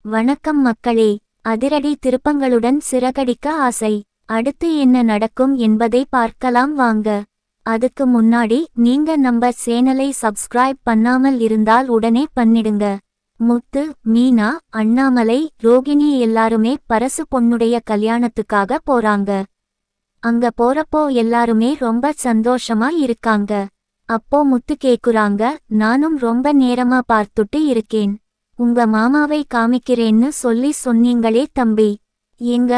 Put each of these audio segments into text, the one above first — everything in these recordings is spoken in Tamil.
வணக்கம் மக்களே. அதிரடி திருப்பங்களுடன் சிறகடிக்க ஆசை. அடுத்து என்ன நடக்கும் என்பதை பார்க்கலாம் வாங்க. அதுக்கு முன்னாடி நீங்க நம்ம சேனலை சப்ஸ்கிரைப் பண்ணாமல் இருந்தால் உடனே பண்ணிடுங்க. முத்து, மீனா, அண்ணாமலை, ரோகிணி எல்லாருமே பரசு பொண்ணுடைய கல்யாணத்துக்காக போறாங்க. அங்க போறப்போ எல்லாருமே ரொம்ப சந்தோஷமா இருக்காங்க. அப்போ முத்து கேக்குறாங்க, நானும் ரொம்ப நேரமா பார்த்துட்டு இருக்கேன். உங்க மாமாவை காமிக்கிறேன்னு சொல்லி சொன்னீங்களே தம்பி, எங்க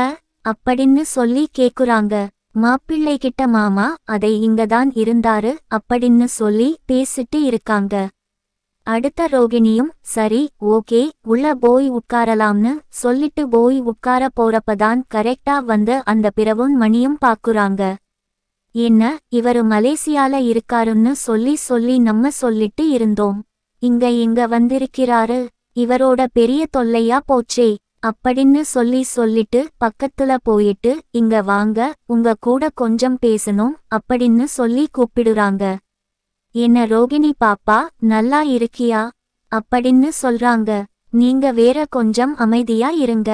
அப்படின்னு சொல்லி கேக்குறாங்க. மாப்பிள்ளைகிட்ட மாமா அதை இங்கதான் இருந்தாரு அப்படின்னு சொல்லி பேசிட்டு இருக்காங்க. அடுத்த ரோகிணியும் சரி ஓகே உள்ள போய் உட்காரலாம்னு சொல்லிட்டு போய் உட்கார போறப்பதான் கரெக்டா வந்து அந்த பிறவும் மணியும் பாக்குறாங்க. என்ன இவரு மலேசியால இருக்காருன்னு சொல்லி நம்ம சொல்லிட்டு இருந்தோம். இங்க வந்திருக்கிறாரு, இவரோட பெரிய தொல்லையா போச்சே அப்படின்னு சொல்லிட்டு பக்கத்துல போயிட்டு இங்க வாங்க, உங்க கூட கொஞ்சம் பேசணும் அப்படின்னு சொல்லி கூப்பிடுறாங்க. என்ன ரோகிணி பாப்பா நல்லா இருக்கியா அப்படின்னு சொல்றாங்க. நீங்க வேற கொஞ்சம் அமைதியா இருங்க,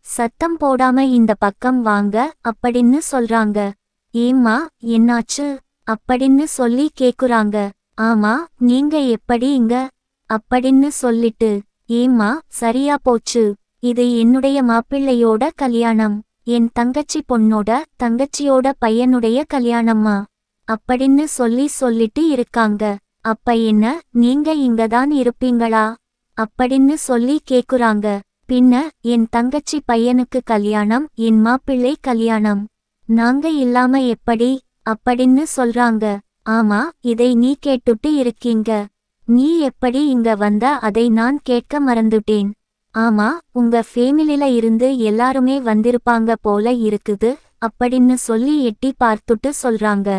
சத்தம் போடாம இந்த பக்கம் வாங்க அப்படின்னு சொல்றாங்க. ஏம்மா என்னாச்சு அப்படின்னு சொல்லி கேக்குறாங்க. ஆமா நீங்க எப்படி இங்க அப்படின்னு சொல்லிட்டு, ஏம்மா சரியா போச்சு, இது என்னுடைய மாப்பிள்ளையோட கல்யாணம், என் தங்கச்சி பொண்ணோட தங்கச்சியோட பையனுடைய கல்யாணம்மா அப்படின்னு சொல்லிட்டு இருக்காங்க. அப்ப என்ன நீங்க இங்கதான் இருப்பீங்களா அப்படின்னு சொல்லி கேக்குறாங்க. பின்ன என் தங்கச்சி பையனுக்கு கல்யாணம், என் மாப்பிள்ளை கல்யாணம், நாங்க இல்லாம எப்படி அப்படின்னு சொல்றாங்க. ஆமா இதை நீ கேட்டுட்டு இருக்கீங்க, நீ எப்படி இங்க வந்த அதை நான் கேட்க மறந்துட்டேன். ஆமா உங்க ஃபேமிலில இருந்து எல்லாருமே வந்திருப்பாங்க போல இருக்குது அப்படின்னு சொல்லி எட்டி பார்த்துட்டு சொல்றாங்க.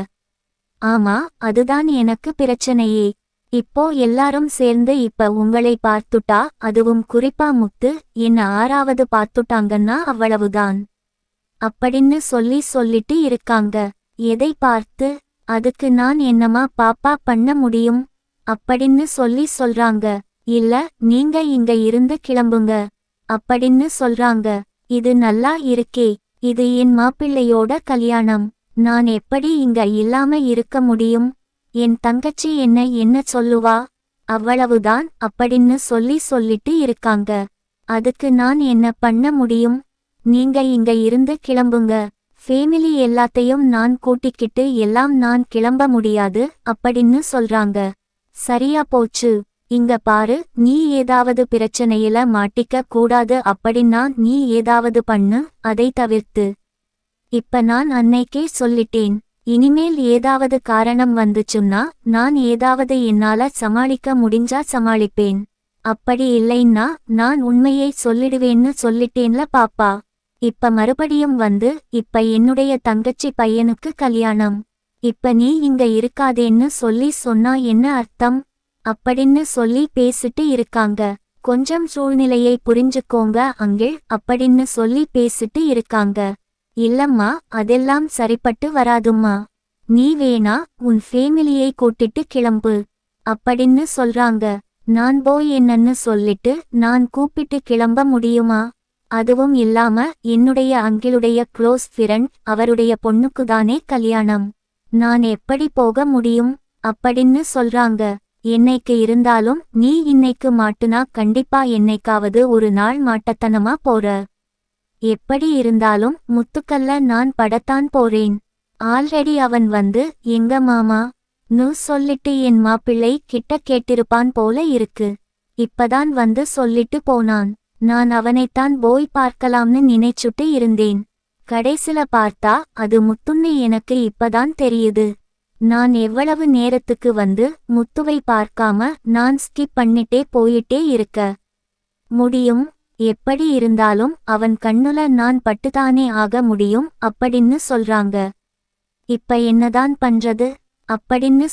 ஆமா அதுதான் எனக்கு பிரச்சனையே. இப்போ எல்லாரும் சேர்ந்து இப்ப உங்களை பார்த்துட்டா, அதுவும் குறிப்பா முத்து என்ன 6வது பார்த்துட்டாங்கன்னா அவ்வளவுதான் அப்படின்னு சொல்லிட்டு இருக்காங்க. எதை பார்த்து? அதுக்கு நான் என்னமா பாப்பா பண்ண முடியும் அப்படின்னு சொல்றாங்க. இல்ல நீங்க இங்க இருந்து கிளம்புங்க அப்படின்னு சொல்றாங்க. இது நல்லா இருக்கே, இது என் மாப்பிள்ளையோட கல்யாணம், நான் எப்படி இங்க இல்லாம இருக்க முடியும்? என் தங்கச்சி என்ன சொல்லுவா, அவ்வளவுதான் அப்படின்னு சொல்லிட்டு இருக்காங்க. அதுக்கு நான் என்ன பண்ண முடியும்? நீங்க இங்க இருந்து கிளம்புங்க, ஃபேமிலி எல்லாத்தையும் நான் கூட்டிக்கிட்டு எல்லாம் நான் கிளம்ப முடியாது அப்படின்னு சொல்றாங்க. சரியா போச்சு, இங்க பாரு, நீ ஏதாவது பிரச்சனையில மாட்டிக்க கூடாது அப்படின்னா நீ ஏதாவது பண்ணு, அதை தவிர்த்து. இப்ப நான் அன்னைக்கே சொல்லிட்டேன், இனிமேல் ஏதாவது காரணம் வந்துச்சுன்னா நான் ஏதாவது என்னால சமாளிக்க முடிஞ்சா சமாளிப்பேன், அப்படி இல்லைன்னா நான் உண்மையை சொல்லிடுவேன்னு சொல்லிட்டேன்ல பாப்பா. இப்ப மறுபடியும் வந்து இப்ப என்னுடைய தங்கச்சி பையனுக்கு கல்யாணம், இப்ப நீ இங்க இருக்காதேன்னு சொன்னா என்ன அர்த்தம் அப்படின்னு பேசிட்டு இருக்காங்க. கொஞ்சம் சூழ்நிலையை புரிஞ்சுக்கோங்க அங்கிள் அப்படின்னு பேசிட்டு இருக்காங்க. இல்லம்மா அதெல்லாம் சரிப்பட்டு வராதும்மா, நீ வேணா உன் ஃபேமிலியை கூட்டிட்டு கிளம்பு அப்படின்னு சொல்றாங்க. நான் போய் என்னன்னு சொல்லிட்டு நான் கூப்பிட்டு கிளம்ப முடியுமா? அதுவும் இல்லாம என்னுடைய அங்கிளுடைய க்ளோஸ் ஃப்ரெண்ட், அவருடைய பொண்ணுக்குதானே கல்யாணம், நான் எப்படி போக முடியும் அப்படின்னு சொல்றாங்க. என்னைக்கு இருந்தாலும் நீ இன்னைக்கு மாட்டுனா கண்டிப்பா என்னைக்காவது ஒரு நாள் மாட்டத்தனமா போற. எப்படி இருந்தாலும் முத்துக்கல்ல நான் படத்தான் போறேன். ஆல்ரெடி அவன் வந்து எங்க மாமா நு சொல்லிட்டு என் மாப்பிள்ளை கிட்ட கேட்டிருப்பான் போல இருக்கு. இப்பதான் வந்து சொல்லிட்டு போனான். நான் அவனைத்தான் போய் பார்க்கலாம்னு நினைச்சுட்டு இருந்தேன். கடைசில பார்த்தா அது முத்துன்னு எனக்கு இப்பதான் தெரியுது. நான் எவ்வளவு நேரத்துக்கு வந்து முத்துவை பார்க்காம நான் ஸ்கிப் பண்ணிட்டே போயிட்டே இருக்க முடியும்? எப்படி இருந்தாலும் அவன் கண்ணுல நான் பட்டுதானே ஆக முடியும் அப்படின்னு சொல்றாங்க. இப்ப என்னதான் பண்றது அப்படின்னு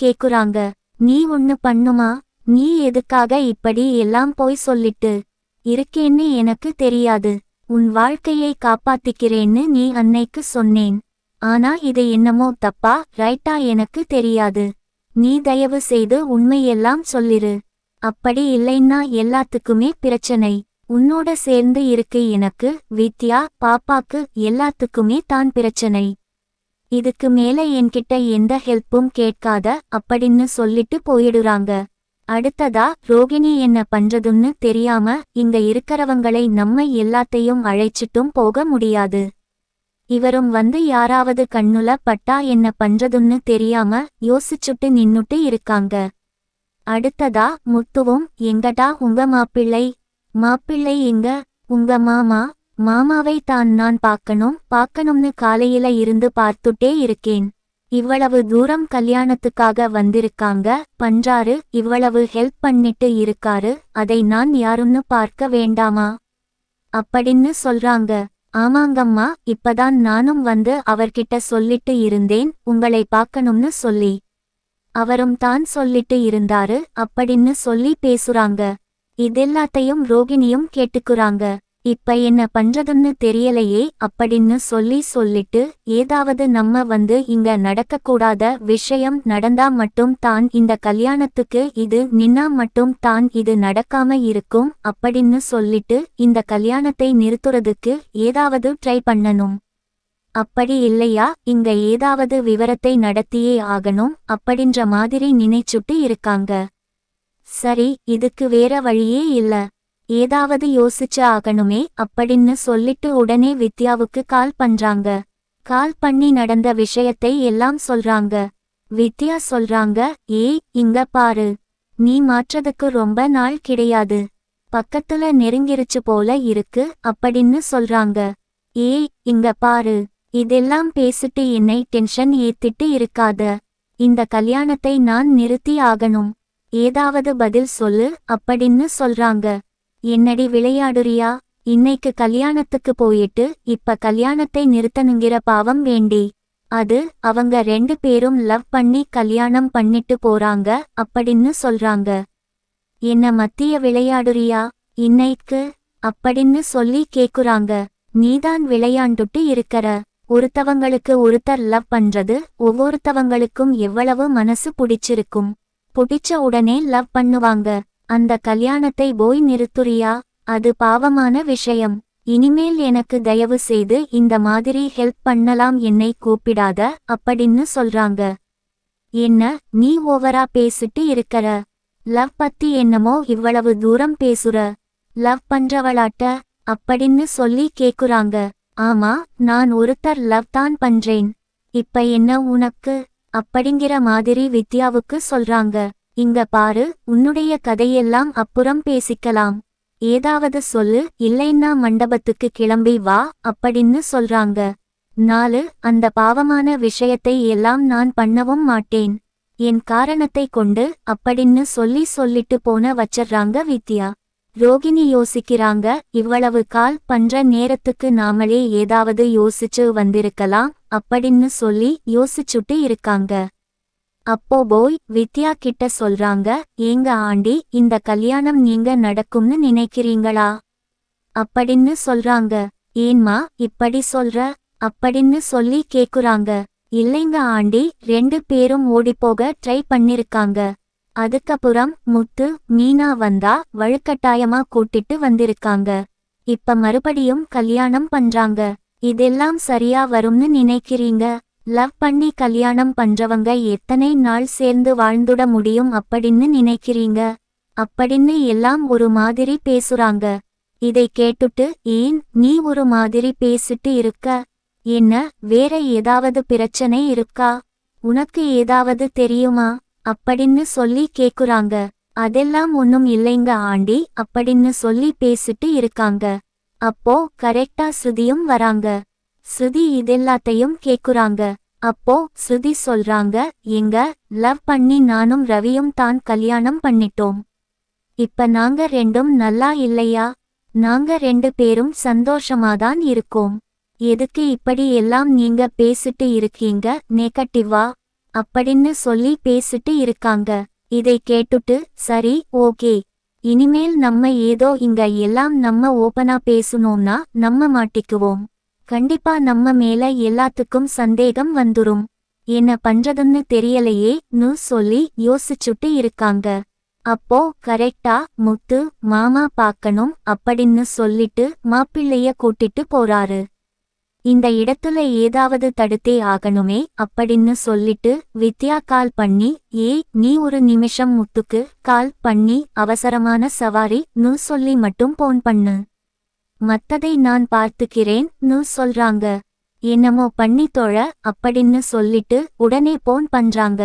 கேக்குறாங்க. நீ ஒண்ணு பண்ணுமா? நீ எதுக்காக இப்படி எல்லாம் போய் சொல்லிட்டு இருக்கேன்னு எனக்கு தெரியாது. உன் வாழ்க்கையை காப்பாத்திக்கிறேன்னு நீ அன்னைக்கு சொன்னேன். ஆனா இது என்னமோ தப்பா ரைட்டா எனக்கு தெரியாது. நீ தயவு செய்து உண்மையெல்லாம் சொல்லிரு, அப்படி இல்லைன்னா எல்லாத்துக்குமே பிரச்சனை. உன்னோட சேர்ந்து இருக்கு எனக்கு, வித்யா, பாப்பாக்கு எல்லாத்துக்குமே தான் பிரச்சனை. இதுக்கு மேல என்கிட்ட எந்த ஹெல்ப்பும் கேட்காத அப்படின்னு சொல்லிட்டு போயிடுறாங்க. அடுத்ததா ரோகிணி என்ன பண்றதுன்னு தெரியாம இங்க இருக்கறவங்களை நம்ம எல்லாத்தையும் அழைச்சிட்டும் போக முடியாது. இவரும் வந்து யாராவது கண்ணுல பட்டா என்ன பண்றதுன்னு தெரியாம யோசிச்சுட்டு நின்னுட்டு இருக்காங்க. அடுத்ததா முத்துவும், எங்கடா உங்க மாப்பிள்ளை? மாப்பிள்ளை எங்க? உங்க மாமாவை தான் நான் பார்க்கணும்னு காலையில இருந்து பார்த்துட்டே இருக்கேன். இவ்வளவு தூரம் கல்யாணத்துக்காக வந்திருக்காங்க பண்றாரு, இவ்வளவு ஹெல்ப் பண்ணிட்டு இருக்காரு, அதை நான் யாருன்னு பார்க்க வேண்டாமா அப்படின்னு சொல்றாங்க. ஆமாங்கம்மா, இப்பதான் நானும் வந்து அவர்கிட்ட சொல்லிட்டு இருந்தேன் உங்களை பார்க்கணும்னு சொல்லி. அவரும் தான் சொல்லிட்டு இருந்தாரு அப்படின்னு சொல்லி பேசுறாங்க. இதெல்லாத்தையும் ரோகிணியும் கேட்டுக்குறாங்க. இப்ப என்ன பண்றதுன்னு தெரியலையே அப்படின்னு சொல்லிட்டு, ஏதாவது நம்ம வந்து இங்க நடக்கக்கூடாத விஷயம் நடந்தா மட்டும் தான் இந்த கல்யாணத்துக்கு இது நின்னா மட்டும் தான் இது நடக்காம இருக்கும் அப்படின்னு சொல்லிட்டு இந்த கல்யாணத்தை நிறுத்துறதுக்கு ஏதாவது ட்ரை பண்ணணும். அப்படி இல்லையா இங்க ஏதாவது விவரத்தை நடத்தியே ஆகணும் அப்படின்ற மாதிரி நினைச்சுட்டு இருக்காங்க. சரி, இதுக்கு வேற வழியே இல்ல, ஏதாவது யோசிச்சு ஆகணுமே அப்படின்னு சொல்லிட்டு உடனே வித்யாவுக்கு கால் பண்றாங்க. கால் பண்ணி நடந்த விஷயத்தை எல்லாம் சொல்றாங்க. வித்யா சொல்றாங்க, ஏய் இங்க பாரு, நீ மாற்றதுக்கு ரொம்ப நாள் கிடையாது, பக்கத்துல நெருங்கிருச்சு போல இருக்கு அப்படின்னு சொல்றாங்க. ஏய் இங்க பாரு, இதெல்லாம் பேசிட்டு என்னை டென்ஷன் ஏத்திட்டு இருக்காத, இந்த கல்யாணத்தை நான் நிறுத்தி ஆகணும், ஏதாவது பதில் சொல்லு அப்படின்னு சொல்றாங்க. என்னடி விளையாடுறியா? இன்னைக்கு கல்யாணத்துக்கு போயிட்டு இப்ப கல்யாணத்தை நிறுத்தணுங்கிற பாவம் வேண்டி? அது அவங்க 2 பேரும் லவ் பண்ணி கல்யாணம் பண்ணிட்டு போறாங்க அப்படின்னு சொல்றாங்க. என்ன மத்திய விளையாடுறியா இன்னைக்கு அப்படின்னு சொல்லி கேக்குறாங்க. நீதான் விளையாண்டுட்டு இருக்கற. ஒருத்தவங்களுக்கு ஒருத்தர் லவ் பண்றது ஒவ்வொருத்தவங்களுக்கும் எவ்வளவு மனசு பிடிச்சிருக்கும். பிடிச்ச உடனே லவ் பண்ணுவாங்க. அந்த கல்யாணத்தை போய் நிறுத்துறியா? அது பாவமான விஷயம். இனிமேல் எனக்கு தயவு செய்து இந்த மாதிரி ஹெல்ப் பண்ணலாம் என்னை கூப்பிடாத அப்படின்னு சொல்றாங்க. என்ன நீ ஓவரா பேசிட்டு இருக்கற? லவ் பத்தி என்னமோ இவ்வளவு தூரம் பேசுற, லவ் பண்றவளாட்ட அப்படின்னு சொல்லி கேக்குறாங்க. ஆமா, நான் ஒருத்தர் லவ் தான் பண்றேன், இப்ப என்ன உனக்கு அப்படிங்கிற மாதிரி வித்யாவுக்கு சொல்றாங்க. இங்க பாரு, உன்னுடைய கதையெல்லாம் அப்புறம் பேசிக்கலாம், ஏதாவது சொல்லு, இல்லைன்னா மண்டபத்துக்கு கிளம்பி வா அப்படின்னு சொல்றாங்க. 4 அந்த பாவமான விஷயத்தை எல்லாம் நான் பண்ணவும் மாட்டேன், என் காரணத்தை கொண்டு அப்படின்னு சொல்லிட்டு போன வச்சர்றாங்க வித்யா. ரோகிணி யோசிக்கிறாங்க, இவ்வளவு கால் பண்ற நேரத்துக்கு நாமளே ஏதாவது யோசிச்சு வந்திருக்கலாம் அப்படின்னு சொல்லி யோசிச்சுட்டு இருக்காங்க. அப்போ போய் வித்யா கிட்ட சொல்றாங்க, ஏங்க ஆண்டி, இந்த கல்யாணம் நீங்க நடக்கும்னு நினைக்கிறீங்களா அப்படின்னு சொல்றாங்க. ஏன்மா இப்படி சொல்ற அப்படின்னு சொல்லி கேக்குறாங்க. இல்லைங்க ஆண்டி, 2 பேரும் ஓடிப்போக ட்ரை பண்ணிருக்காங்க, அதுக்கப்புறம் முத்து மீனா வந்தா வழுக்கட்டாயமா கூட்டிட்டு வந்திருக்காங்க, இப்ப மறுபடியும் கல்யாணம் பண்றாங்க, இதெல்லாம் சரியா வரும்னு நினைக்கிறீங்க? லவ் பண்ணி கல்யாணம் பண்றவங்க எத்தனை நாள் சேர்ந்து வாழ்ந்துட முடியும் அப்படின்னு நினைக்கிறீங்க அப்படின்னு எல்லாம் ஒரு மாதிரி பேசுறாங்க. இதை கேட்டுட்டு, ஏன் நீ ஒரு மாதிரி பேசிட்டு இருக்க? என்ன வேற ஏதாவது பிரச்சனை இருக்கா? உனக்கு ஏதாவது தெரியுமா அப்படின்னு சொல்லி கேக்குறாங்க. அதெல்லாம் ஒன்னும் இல்லைங்க ஆண்டி அப்படின்னு சொல்லி பேசிட்டு இருக்காங்க. அப்போ கரெக்டா ஸ்ருதியும் வராங்க. ஸ்ருதி இதெல்லாத்தையும் கேக்குறாங்க. அப்போ ஸ்ருதி சொல்றாங்க, எங்க லவ் பண்ணி நானும் ரவியும் தான் கல்யாணம் பண்ணிட்டோம், இப்ப நாங்க 2ம் நல்லா இல்லையா? நாங்க 2 பேரும் சந்தோஷமாதான் இருக்கோம், எதுக்கு இப்படி எல்லாம் நீங்க பேசிட்டு இருக்கீங்க நெகட்டிவா அப்படின்னு சொல்லி பேசிட்டு இருக்காங்க. இதை கேட்டுட்டு, சரி ஓகே, இனிமேல் நம்ம ஏதோ இங்க எல்லாம் நம்ம ஓபனா பேசுனோம்னா நம்ம மாட்டிக்குவோம், கண்டிப்பா நம்ம மேல எல்லாத்துக்கும் சந்தேகம் வந்துரும், என்ன பண்றதுன்னு தெரியலையே சொல்லி யோசிச்சுட்டு இருக்காங்க. அப்போ கரெக்டா முத்து மாமா பார்க்கணும் அப்படின்னு சொல்லிட்டு மாப்பிள்ளைய கூட்டிட்டு போறாரு. இந்த இடத்துல ஏதாவது தடுத்தே ஆகணுமே அப்படின்னு சொல்லிட்டு வித்யா கால் பண்ணி, நீ ஒரு நிமிஷம் முத்துக்கு கால் பண்ணி அவசரமான சவாரி சொல்லி மட்டும் போன் பண்ணு. மத்ததை நான் பார்த்துக்கிறேன் சொல்றாங்க. என்னமோ பண்ணி தொழ அப்படின்னு சொல்லிட்டு உடனே போன் பண்றாங்க.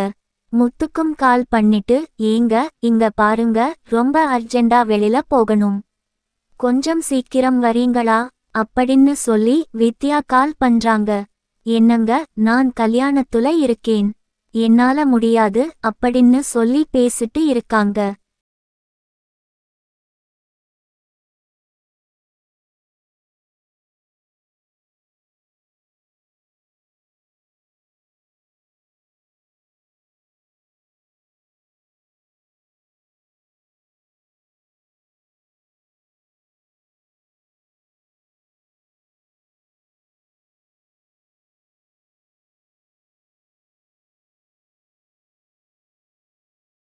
முத்துக்கும் கால் பண்ணிட்டு, ஏங்க இங்க பாருங்க, ரொம்ப அர்ஜெண்டா வெளியில போகணும், கொஞ்சம் சீக்கிரம் வரீங்களா அப்படின்னு சொல்லி வித்யா கால் பண்றாங்க. என்னங்க, நான் கல்யாணத்துல இருக்கேன், என்னால முடியாது அப்படின்னு சொல்லி பேசிட்டு இருக்காங்க.